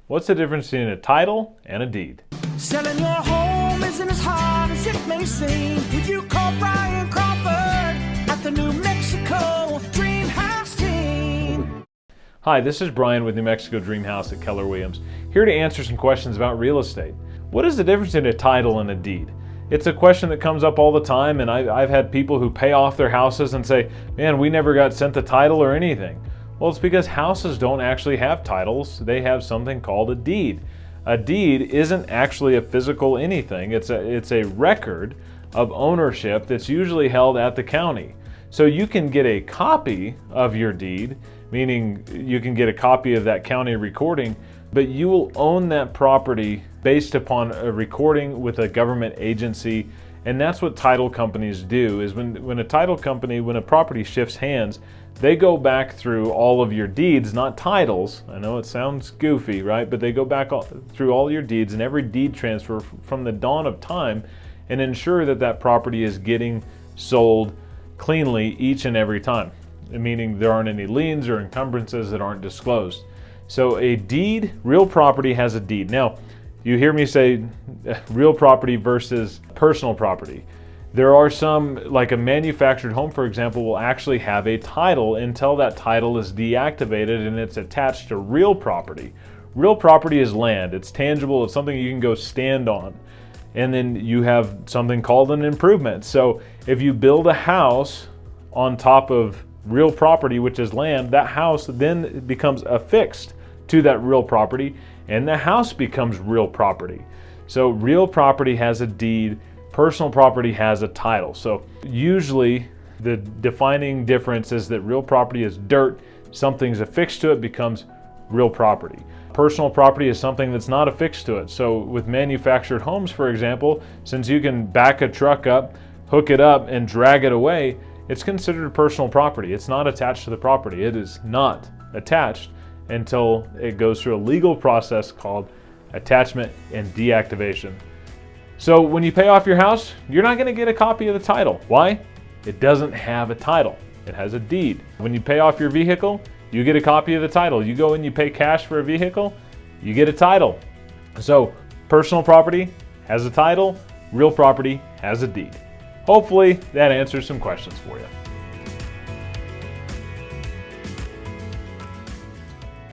What's the difference between a title and a deed? Selling your home isn't as hard as it may seem. If you call Bryan Crawford at the New Mexico Dreamhouse team. Hi, this is Brian with New Mexico Dreamhouse at Keller Williams, here to answer some questions about real estate. What is the difference in a title and a deed? It's a question that comes up all the time, and I've had people who pay off their houses and say, man, we never got sent the title or anything. Well, it's because houses don't actually have titles. They have something called a deed. A deed isn't actually a physical anything. It's a record of ownership that's usually held at the county. So you can get a copy of your deed, meaning you can get a copy of that county recording, but you will own that property based upon a recording with a government agency. And that's what title companies do, is when a property shifts hands, they go back through all of your deeds, not titles. I know it sounds goofy, right? But they go back through all your deeds and every deed transfer from the dawn of time and ensure that that property is getting sold cleanly each and every time, meaning there aren't any liens or encumbrances that aren't disclosed. So a deed, real property has a deed. Now, you hear me say real property versus personal property. There are some, like a manufactured home, for example, will actually have a title until that title is deactivated and it's attached to real property. Real property is land. It's tangible. It's something you can go stand on. And then you have something called an improvement. So if you build a house on top of real property, which is land, that house then becomes affixed to that real property, and the house becomes real property. So real property has a deed, personal property has a title. So usually the defining difference is that real property is dirt, something's affixed to it becomes real property. Personal property is something that's not affixed to it. So with manufactured homes, for example, since you can back a truck up, hook it up, and drag it away, it's considered personal property. It's not attached to the property. It is not attached until it goes through a legal process called attachment and deactivation. So when you pay off your house, you're not going to get a copy of the title. Why? It doesn't have a title. It has a deed. When you pay off your vehicle, you get a copy of the title. You go and you pay cash for a vehicle, you get a title. So personal property has a title, real property has a deed. Hopefully that answers some questions for you.